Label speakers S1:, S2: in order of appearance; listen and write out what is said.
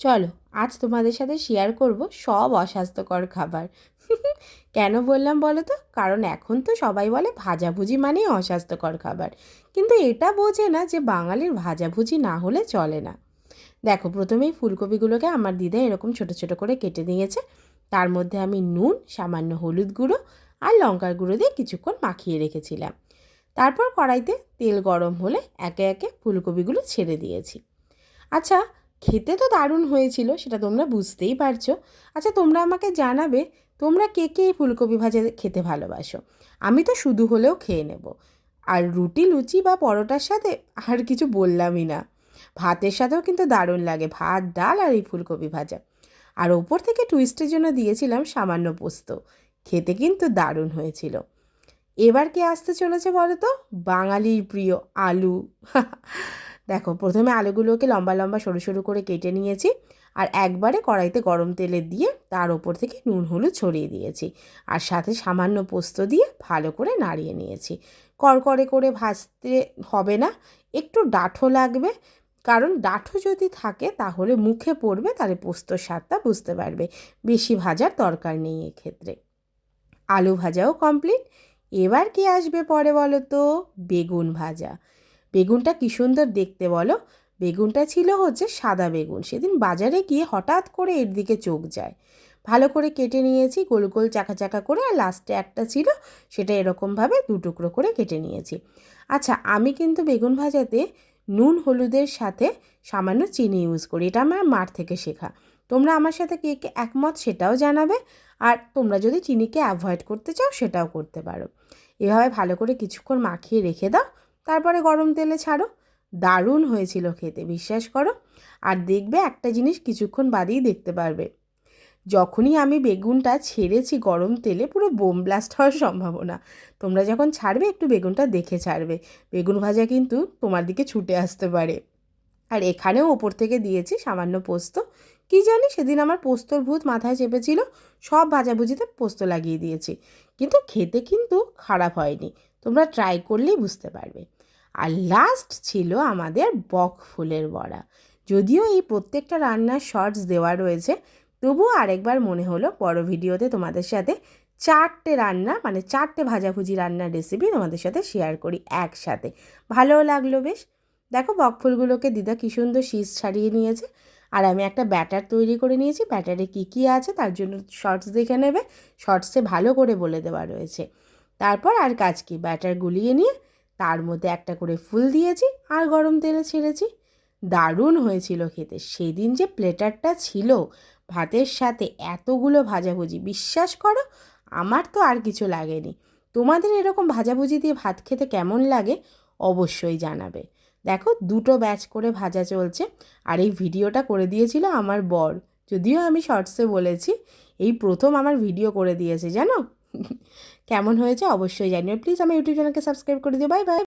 S1: চলো আজ তোমাদের সাথে শেয়ার করব সব অস্বাস্থ্যকর খাবার। কেন বললাম বলো তো? কারণ এখন তো সবাই বলে ভাজাভুজি মানেই অস্বাস্থ্যকর খাবার, কিন্তু এটা বোঝে না যে বাঙালির ভাজাভুজি না হলে চলে না। দেখো, প্রথমেই ফুলকপিগুলোকে আমার দিদা এরকম ছোট ছোট করে কেটে নিয়েছে। তার মধ্যে আমি নুন, সামান্য হলুদ গুঁড়ো আর লঙ্কার গুঁড়ো দিয়ে কিছুক্ষণ মাখিয়ে রেখেছিলাম। তারপর কড়াইতে তেল গরম হলে একে একে ফুলকপিগুলো ছেড়ে দিয়েছি। আচ্ছা, খেতে তো দারুণ হয়েছিল, সেটা তোমরা বুঝতেই পারছো। আচ্ছা, তোমরা আমাকে জানাবে তোমরা কে কে এই ফুলকপি ভাজা খেতে ভালোবাসো। আমি তো শুধু হলেও খেয়ে নেব। আর রুটি, লুচি বা পরোটার সাথে আর কিছু বললামই না। ভাতের সাথেও কিন্তু দারুণ লাগে, ভাত, ডাল আর এই ফুলকপি ভাজা। আর ওপর থেকে টুইস্টের জন্য দিয়েছিলাম সামান্য পোস্ত। খেতে কিন্তু দারুণ হয়েছিল। এবার কে আসতে চলেছে বলো তো? বাঙালির প্রিয় আলু। দেখো, প্রথমে আলুগুলোকে লম্বা লম্বা সরু সরু করে কেটে নিয়েছি। আর একবারে কড়াইতে গরম তেলে দিয়ে তার ওপর থেকে নুন হলুদ ছড়িয়ে দিয়েছি। আর সাথে সামান্য পোস্ত দিয়ে ভালো করে নাড়িয়ে নিয়েছি। কড়কড়ে করে ভাজতে হবে না, একটু ডাঁঠো লাগবে। কারণ ডাঁঠো যদি থাকে তাহলে মুখে পড়বে, তাহলে পোস্তর স্বাদটা বুঝতে পারবে। বেশি ভাজার দরকার নেই এক্ষেত্রে। আলু ভাজাও কমপ্লিট। এবার কি আসবে পরে বলো তো? বেগুন ভাজা। বেগুনটা কী সুন্দর দেখতে বলো। বেগুনটা ছিল সাদা বেগুন। সেদিন বাজারে গিয়ে হঠাৎ করে এর দিকে চোখ যায়। ভালো করে কেটে নিয়েছি গোল গোল চাকা চাকা করে, আর লাস্টে একটা ছিল, সেটা এরকমভাবে দু টুকরো করে কেটে নিয়েছি। আচ্ছা, আমি কিন্তু বেগুন ভাজাতে নুন হলুদের সাথে সামান্য চিনি ইউজ করি। এটা আমার মার থেকে শেখা। তোমরা আমার সাথে কে কে একমত সেটাও জানাবে। আর তোমরা যদি চিনিকে অ্যাভয়েড করতে চাও সেটাও করতে পারো। এভাবে ভালো করে কিছুক্ষণ মাখিয়ে রেখে দাও, তারপরে গরম তেলে ছাড়ো। দারুণ হয়েছিল খেতে, বিশ্বাস করো। আর দেখবে একটা জিনিস কিছুক্ষণ বাদেই দেখতে পারবে, যখনই আমি বেগুনটা ছেড়েছি গরম তেলে পুরো বোম ব্লাস্ট হওয়ার সম্ভাবনা। তোমরা যখন ছাড়বে একটু বেগুনটা দেখে ছাড়বে, বেগুন ভাজা কিন্তু তোমার দিকে ছুটে আসতে পারে। আর এখানেও ওপর থেকে দিয়েছি সামান্য পোস্ত। কী জানি সেদিন আমার পোস্তর ভূত মাথায় চেপেছিল, সব ভাজাভুজিতে পোস্ত লাগিয়ে দিয়েছি। কিন্তু খেতে কিন্তু খারাপ হয়নি, তোমরা ট্রাই করলেই বুঝতে পারবে। আর লাস্ট ছিল আমাদের বক ফুলের বড়া। যদিও এই প্রত্যেকটা রান্নার শর্টস দেওয়া রয়েছে, তবুও আরেকবার মনে হলো বড় ভিডিওতে তোমাদের সাথে 4টে রান্না, মানে 4টে ভাজাভুজি রান্নার রেসিপি তোমাদের সাথে শেয়ার করি একসাথে। ভালোও লাগলো বেশ। দেখো, বকফুলগুলোকে দিদা কী সুন্দর শীষ ছাড়িয়ে নিয়েছে। আর আমি একটা ব্যাটার তৈরি করে নিয়েছি। ব্যাটারে কী কী আছে তার জন্য শর্টস দেখে নেবে, শর্টসে ভালো করে বলে দেওয়া রয়েছে। তারপর আর কাজ কি, ব্যাটার গুলিয়ে নিয়ে তার মধ্যে একটা করে ফুল দিয়েছি আর গরম তেলে ছেড়েছি। দারুণ হয়েছিল খেতে। সেদিন যে প্লেটারটা ছিল ভাতের সাথে এতগুলো ভাজাভুজি, বিশ্বাস করো আমার তো আর কিছু লাগেনি। তোমাদের এরকম ভাজাভুজি দিয়ে ভাত খেতে কেমন লাগে অবশ্যই জানাবে। দেখো, 2টো ব্যাচ করে ভাজা চলছে। আর এই ভিডিওটা করে দিয়েছিল আমার বর। যদিও আমি শর্টসে বলেছি, এই প্রথম আমার ভিডিও করে দিয়েছে জানো। কেমন হয়েছে অবশ্যই জানিও। প্লিজ আমার ইউটিউব চ্যানেলকে সাবস্ক্রাইব করে দিও। Bye bye.